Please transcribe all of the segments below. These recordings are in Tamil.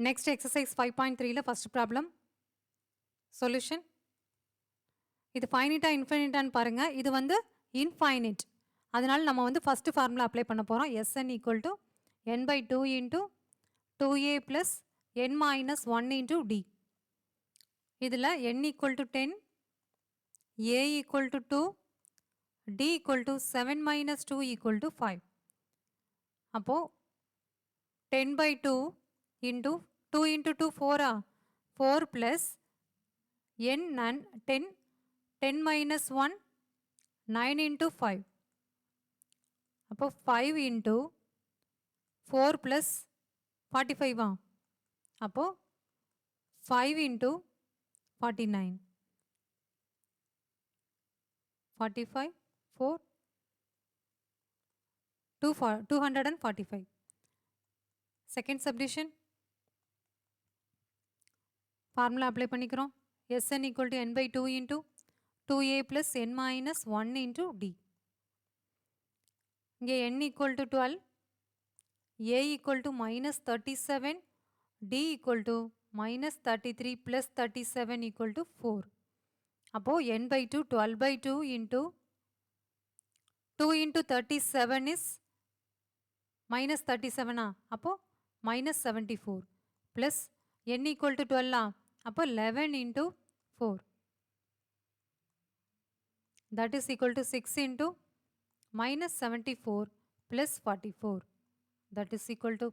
Next exercise 5.3 first problem solution. இது finite infinite பாருங்க. இது வந்து infinite. அதனால நம்ம வந்து first formula apply பண்ண போறோம். Sn equal to n by 2 into 2a plus n minus 1 into d. இதில் n equal to 10, a equal to 2, d equal to 7 minus 2 equal to 5. அப்போ 10 by 2 into 2 into 2 4 4 plus n and 10 minus 1 9 into 5. அப்போ 5 into 4 plus 45 அப்போ 5 into 49 45 4 245. Second subdivision formula apply பண்ணிக்கிறோம். Sn equal to n by 2 into 2a plus n minus 1 into d. இங்கே n equal to 12, a equal to minus 37, d equal to minus 33 plus 37 equal to 4. அப்போ n by 2 12 by 2 into 2 into 37 is minus 37 அப்போ minus 74 plus n equal to 12 அப்போ 11 into 4 that is equal to 6 into minus 74 plus 44 that is equal to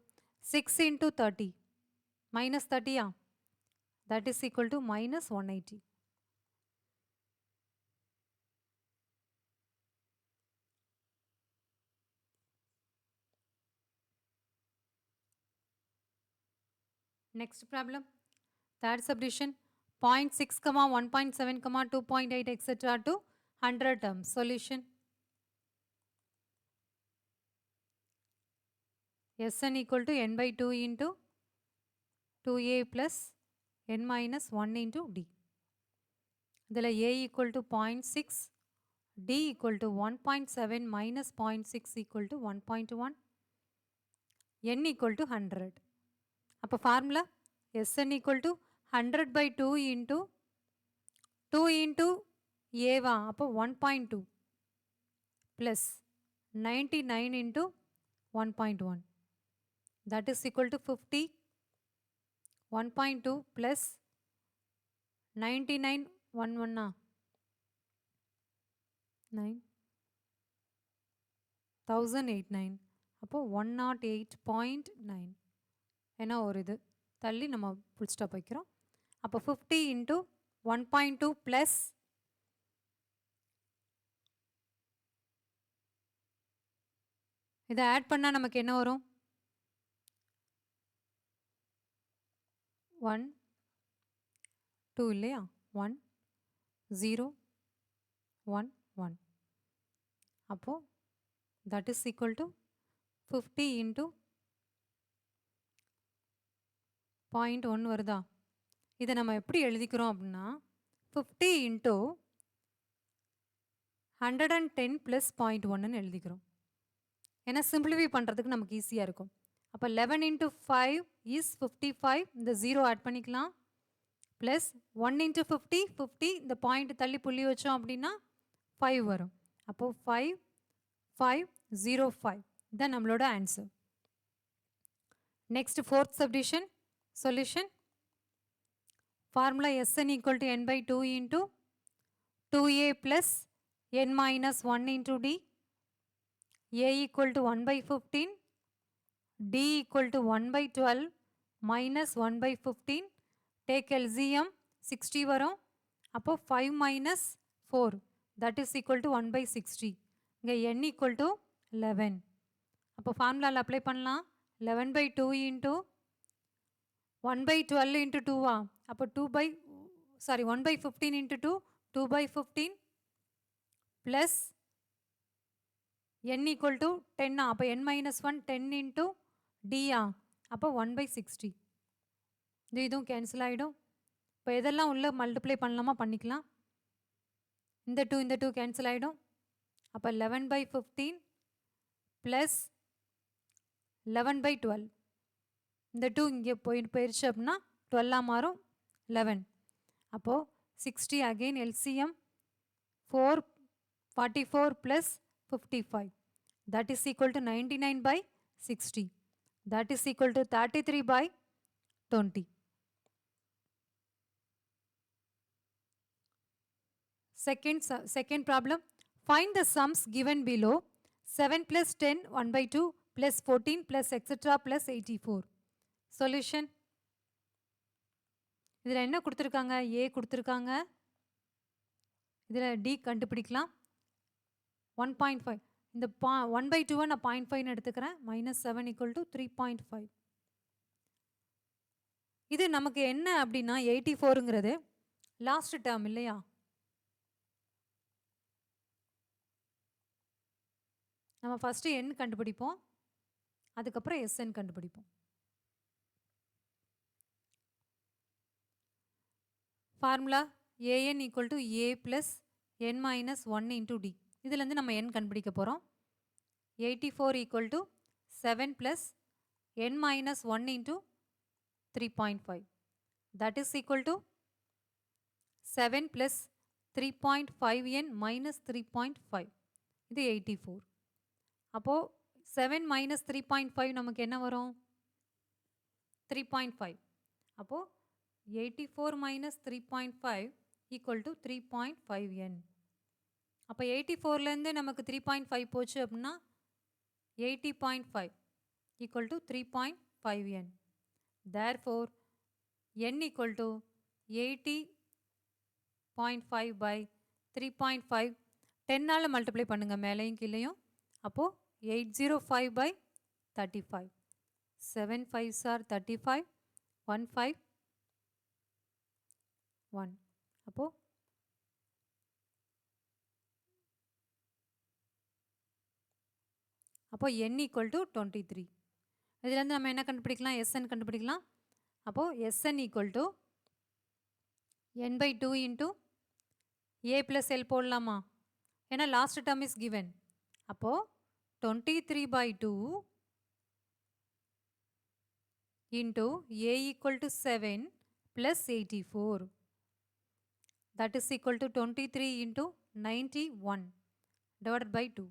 6 into 30 minus 30 that is equal to minus 180. Next problem, third subdivision 0.6, 1.7, 2.8 etc. to 100 terms. Solution. Sn equal to n by 2 into 2a plus n minus 1 into d. இதில் a equal to 0.6, d equal to 1.7 minus 0.6 equal to 1.1, n equal to 100. அப்போ formula Sn equal to 100 by 2 into 2 into a அப்போ 1.2 plus 99 into 1.1 that is equal to 50. 1.2 plus 99 1 1 9 1089 அப்போ 108.9 ஏன்னா ஒரு இது தள்ளி நம்ம ஃபுல் ஸ்டாப் வைக்கிறோம். அப்போ 50 into 1.2 plus இதை ஆட் பண்ணால் நமக்கு என்ன வரும்? 1 2 இல்லையா? 1 0 1 1 அப்போ that is equal to 50 into 0.1 வருதா? இதை நம்ம எப்படி எழுதிக்கிறோம் அப்படின்னா 50 into 110 plus 0.1 எழுதிக்கிறோம். ஏன்னா சிம்பிளிஃபை பண்ணுறதுக்கு நமக்கு ஈஸியாக இருக்கும். அப்போ 11 into 5 is 55. இந்த 0 ஆட் பண்ணிக்கலாம். ப்ளஸ் 1 into 50 50 இந்த பாயிண்ட் தள்ளி புள்ளி வச்சோம் அப்படின்னா 5 வரும். அப்போது 5 5 0 5 இதுதான் நம்மளோட answer. Next fourth subdivision solution. Formula Sn equal to n by 2 into 2a plus n minus 1 into d. a equal to 1 by 15, d equal to 1 by 12 minus 1 by 15. Take LCM 60 வரும். அப்போ 5 minus 4 that is equal to 1 by 60. இங்கே n equal to 11. அப்போ ஃபார்முலாவில் அப்ளை பண்ணலாம். 11 by 2 into 1 by 12 into 2 அப்போ 1 by 15 into 2 2 by 15 plus n equal to 10 அப்போ n minus 1 10 into d அப்போ 1 by 60. இதுவும் கேன்சல் ஆகிடும். இப்போ எதெல்லாம் உள்ள மல்டிப்ளை பண்ணலாமா பண்ணிக்கலாம். இந்த 2 கேன்சல் ஆகிடும். அப்போ 11 by 15 plus 11 by 12 இந்த 2 இங்கே போயிடுச்சு அப்படின்னா 12 மாறும் 11. அப்போது 60 again LCM 444 plus 55. That is equal to 99 by 60. That is equal to 33 by 20. Second problem. Find the sums given below. 7 plus 10 1 by 2 plus 14 plus etc. plus 84. Solution. இதில் என்ன கொடுத்துருக்காங்க? A கொடுத்துருக்காங்க. இதில் D கண்டுபிடிக்கலாம். 1.5. இந்த 1 by 2 நான் 0.5 எடுத்துக்கிறேன். -7 = 3.5. இது நமக்கு என்ன அப்படின்னா 84ங்கிறது லாஸ்ட் டேர்ம் இல்லையா? நம்ம ஃபஸ்ட்டு n கண்டுபிடிப்போம், அதுக்கப்புறம் Sn கண்டுபிடிப்போம். Formula an = a plus n minus 1 into d. இதுலேருந்து நம்ம n கண்டுபிடிக்க போகிறோம். 84 = 7 plus n minus 1 into 3.5. That is equal to 7 plus 3.5n minus 3.5. இது 84. அப்போது 7 minus 3.5 நமக்கு என்ன வரும்? 3.5. அப்போது 84 minus 3.5 equal to 3.5n. அப்போ 84லேருந்து நமக்கு 3.5 போச்சு அப்படின்னா 80.5 equal to 3.5n. Therefore, n equal to 80.5 by 3.5. 10ஆல் multiply பண்ணுங்கள் மேலேயும் கீழேயும். அப்போது 805 by 35. 7 5s are 35. 1 5 1. அப்போது n equal to 23. இதிலேருந்து நம்ம என்ன கண்டுபிடிக்கலாம்? Sn கண்டுபிடிக்கலாம். அப்போது Sn equal to n by 2 into a plus l போடலாமா? ஏன்னா லாஸ்ட் டேர்ம் இஸ் given. அப்போது 23 by 2 into a equal to 7 plus 84. That is equal to 23 into 91 divided by 2.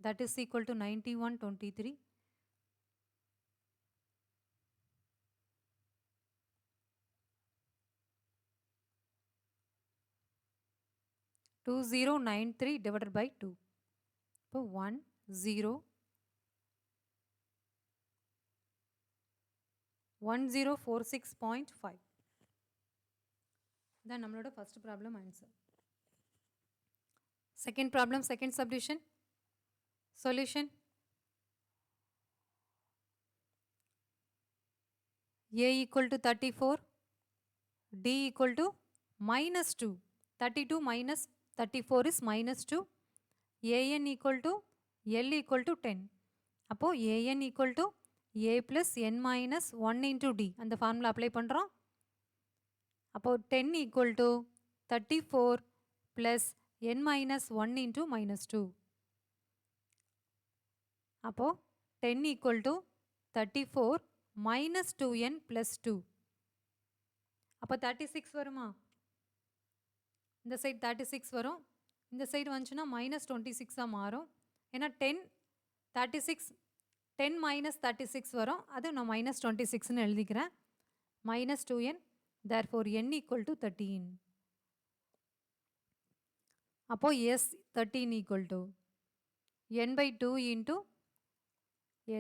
That is equal to 91/23. 2093 divided by 2. So 1046.5. Then நம்மளோட first problem answer. Second problem, second subdivision. Solution. A equal to 34. D equal to -2. 32 minus 34 is -2. an equal to l equal to 10. அப்போது an equal to a plus n minus 1 into d. அந்த ஃபார்முலா அப்ளை பண்ணுறோம். அப்போது 10 equal to 34 plus n minus 1 into -2. அப்போது 10 equal to 34 minus 2n plus 2. அப்போ 36 வருமா? இந்த சைடு 36 வரும், இந்த சைடு வந்துச்சுன்னா -26 மாறும். ஏன்னா 10 minus 36 வரும், அது நான் -26ன்னு எழுதிக்கிறேன். -2n. therefore n equal to 13. அப்போது S13 equal to n by 2 into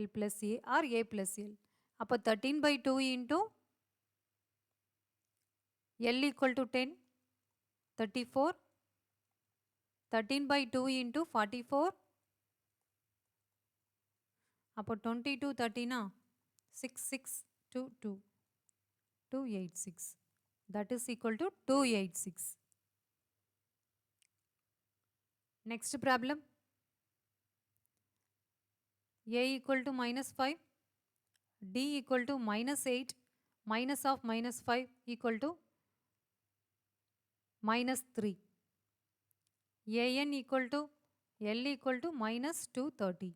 l plus a or a plus l. அப்போ 13 by 2 into l equal to 10. 34. 13 by 2 into 44. அப்போ 22 13 6622 286. That is equal to 286. Next problem. A equal to -5. D equal to -8. Minus of -5 equal to -3. an equal to l equal to -230.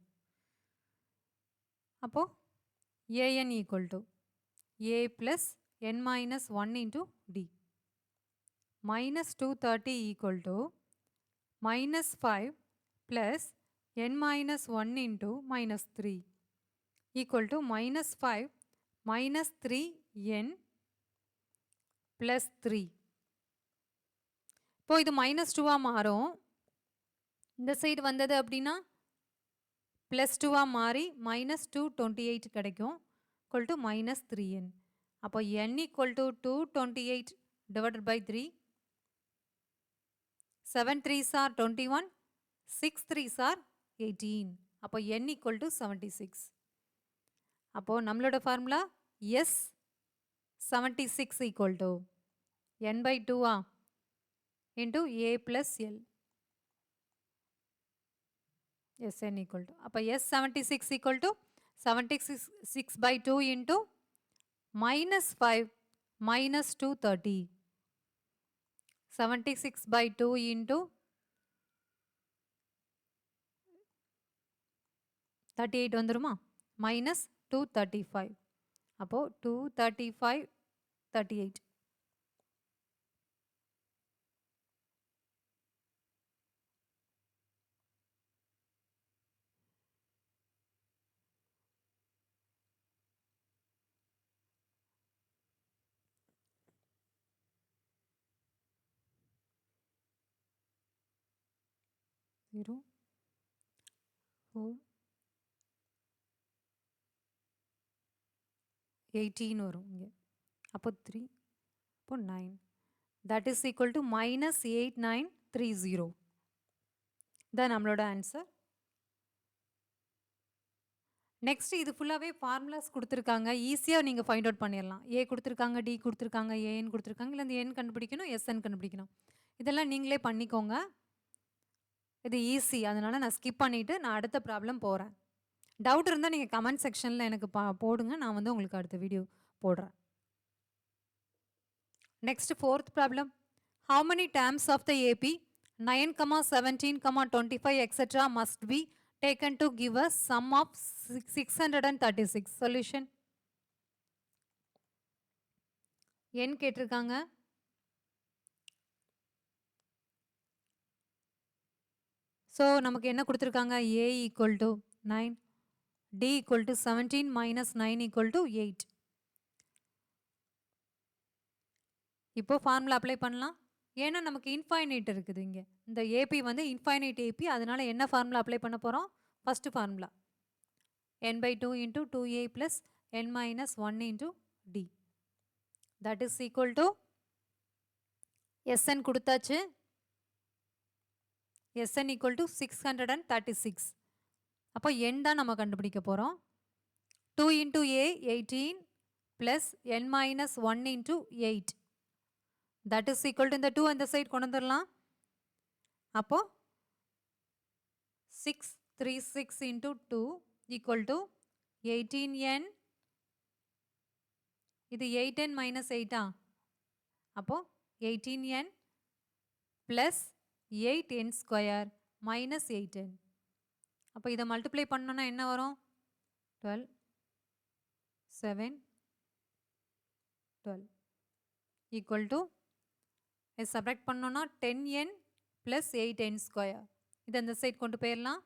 அப்போது an equal to a plus n minus 1 into d. Minus 230 equal to minus 5 plus n minus 1 into minus 3 equal to minus 5 minus 3n plus 3. இப்போ இது minus 2 மாறும். இந்த சைடு வந்தது அப்படின்னா plus 2 மாறி minus 228 கிடைக்கும் equal to minus 3n. அப்போ n equal to 228 divided by 3. 7 3s are 21, 6 3s are 18. அப்போ n equal to 76. அப்போ நம்மளோட formula S 76 equal to n by 2 into a plus L. Sn equal to. அப்போ S 76 equal to 76 by 2 into minus 5 minus 230. 76 by 2 into 38 வந்துருமா minus 235. அப்போ 235 38. Zero, 4, 18 வரும் இங்கே. அப்போ 3, அப்போ 9. That is equal to minus 8930. தான் நம்மளோட ஆன்சர். நெக்ஸ்ட் இது ஃபுல்லாகவே ஃபார்முலாஸ் கொடுத்துருக்காங்க. ஈஸியாக நீங்கள் ஃபைண்ட் அவுட் பண்ணிடலாம். ஏ கொடுத்துருக்காங்க, டி கொடுத்துருக்காங்க, ஏஎன் கொடுத்துருக்காங்க, இல்லை இந்த என் கண்டுபிடிக்கணும், எஸ்என் கண்டுபிடிக்கணும். இதெல்லாம் நீங்களே பண்ணிக்கோங்க. இது ஈஸி, அதனால் நான் ஸ்கிப் பண்ணிவிட்டு நான் அடுத்த ப்ராப்ளம் போகிறேன். டவுட் இருந்தால் நீங்கள் கமெண்ட் செக்ஷனில் எனக்கு போடுங்க. நான் வந்து உங்களுக்கு அடுத்த வீடியோ போடுறேன். Next fourth problem. How many terms of the AP 9, 17, 25 etc. must be taken to give us sum of 636? Solution. n கேட்டிருக்காங்க. ஸோ நமக்கு என்ன கொடுத்துருக்காங்க? a equal to 9, d equal to 17 minus 9 equal to 8. இப்போ ஃபார்முலா அப்ளை பண்ணலாம். ஏன்னா நமக்கு இன்ஃபைனைட் இருக்குது இங்கே. இந்த ஏபி வந்து இன்ஃபைனைட் ஏபி, அதனால என்ன ஃபார்முலா அப்ளை பண்ண போகிறோம்? First formula n by 2 into 2a plus n minus 1 into d. That is equal to Sn கொடுத்தாச்சு. Sn equal to 636. அப்போ n தான் நம்ம கண்டுபிடிக்க போகிறோம். 2 into a 18 plus n minus 1 into 8. That is equal to இந்த 2 அந்த சைடு கொண்டு வந்துடலாம். அப்போ 636 into 2 equal to 18n. இது 8n minus 8 அப்போ 18n plus 8n square minus 8n. அப்போ இதை மல்டிப்ளை பண்ணோன்னா என்ன வரும்? 12, 7, 12 equal to சப்ராக்ட் பண்ணோன்னா 10n plus 8n square. இது அந்த சைட் கொண்டு போயிடலாம்.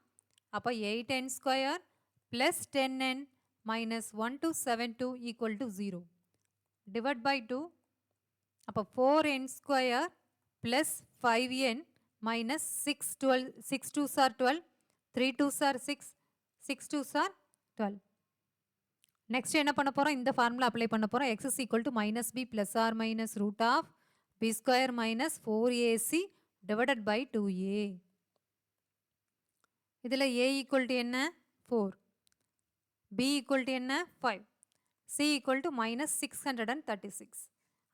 அப்போ 8n square plus 10n minus 1272 equal to 0. Divide by 2. அப்போ 4n square plus 5n minus 6 2s are 12, 3 2s are 6, 6 2s are 12. Next என்ன பண்ண போகிறோம்? இந்த ஃபார்முலா அப்ளை பண்ண போகிறோம். x is equal to minus b plus or minus root of b square minus 4ac divided by 2a. இதில் a equal to என்ன? 4, b equal to என்ன? 5, c equal to minus 636.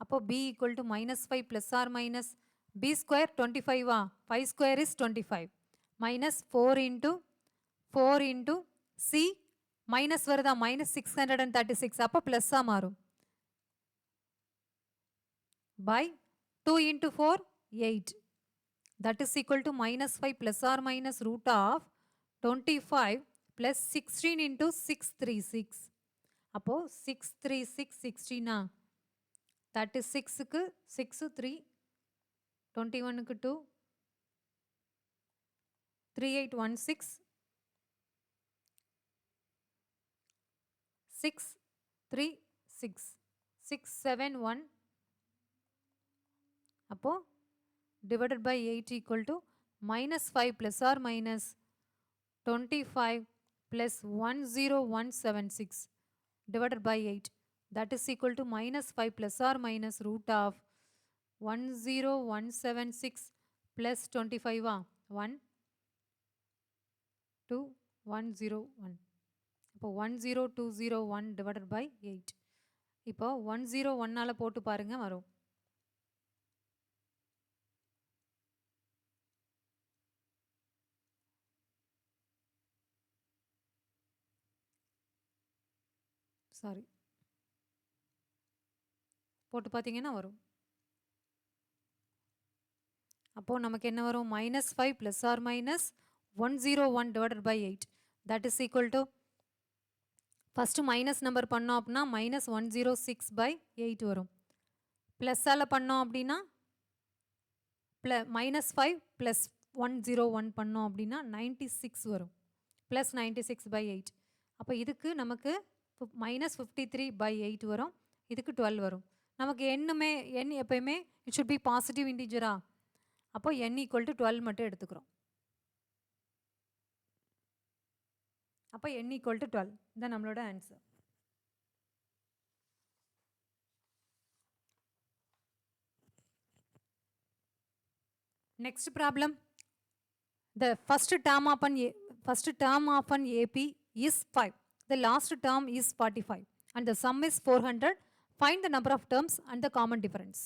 அப்போ b equal to minus 5 plus or minus b square 25 5 square is 25 minus 4 into c minus வருதா minus 636. அப்போ plus மாறும் by 2 into 4 8. That is equal to minus 5 plus or minus root of 25 plus 16 into 636. அப்போது 6 3 6 16 36க்கு 6 3 21க்கு 2 3816 6 3 6 6 7 1 அப்போது divided by 8 equal to minus 5 plus or minus 25 plus 10176 divided by 8, that is equal to minus 5 plus or minus root of 10176 plus 25 1 2 101. இப்போ 10201 divided by 8. இப்போ 101ஆல போட்டு பாருங்க வரும். சாரி, போட்டு பார்த்தீங்கன்னா வரும். அப்போது நமக்கு என்ன வரும்? minus 5 plus or minus 101 divided by 8, that is equal to first minus number பண்ணோம் அப்படின்னா மைனஸ் 106 by 8 வரும். ப்ளஸ்ஸால் பண்ணோம் அப்படின்னா minus 5 plus 101 பண்ணோம் அப்படின்னா 96 வரும். Plus 96 by 8. அப்போ இதுக்கு நமக்கு minus 53 by 8 வரும். இதுக்கு 12 வரும். நமக்கு n எப்பயுமே இட் ஷுட் பி பாசிட்டிவ் இன்டிஜரா. அப்போ n equal to 12 மட்டும் எடுத்துக்கிறோம். அப்போ n equal to 12 தான் நம்மளோட answer. Next problem. The first term of an AP is 5. The last term is 45 and the sum is 400. Find the number of terms and the common difference.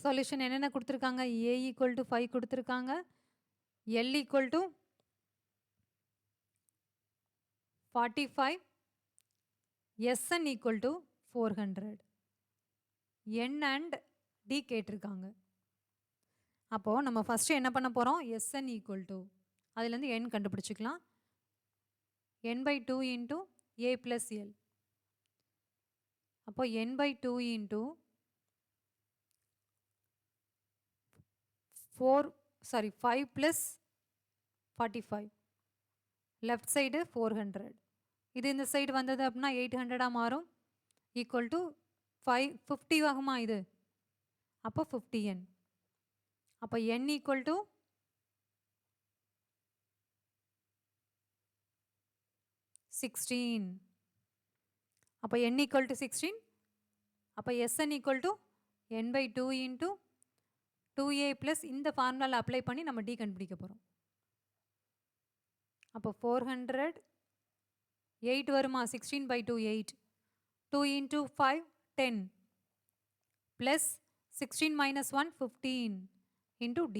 Solution என்னென்ன கொடுத்துருக்காங்க? A equal to 5 கொடுத்துருக்காங்க. L equal to 45. Sn equal to 400. N and D கேட்டிருக்காங்க. அப்போது நம்ம ஃபஸ்ட்டு என்ன பண்ண போகிறோம்? Sn equal to அதுலேருந்து n கண்டுபிடிச்சிக்கலாம். n by 2 into a plus l. அப்போ n by 2 into 5 plus 45. Left side 400. இது இந்த சைடு வந்தது அப்படின்னா 800 மாறும். ஈக்குவல் டு 50 ஆகுமா இது? அப்போ 50n. அப்போ n equal to 16. அப்போ n equal to 16. அப்போ Sn equal to n by 2 into 2a plus இந்த ஃபார்முலாவில் அப்ளை பண்ணி நம்ம d கண்டுபிடிக்க போகிறோம். அப்போ 400 8 வருமா? 16 by 2 8. 2 into 5 10 plus 16 minus 1 15 into d.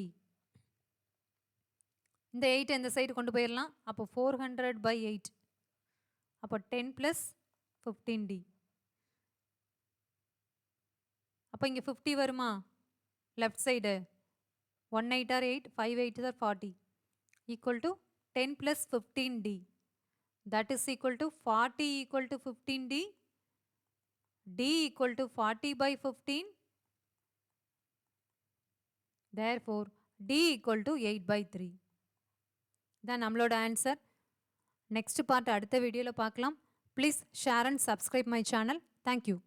இந்த 8 இந்த சைடு கொண்டு போயிடலாம். அப்போ 400 by 8. அப்போ 10 plus 15d. அப்போ இங்கே 50 வருமா? Left side 1 8 are 8, 5 8 are 40. Equal to 10 plus 15d. That is equal to 40 equal to 15d. d equal to 40 by 15. Therefore, d equal to 8 by 3. தான் நம்மளோட ஆன்சர். நெக்ஸ்ட் பார்ட் அடுத்த வீடியோவில் பார்க்கலாம். Please share and subscribe my channel. Thank you.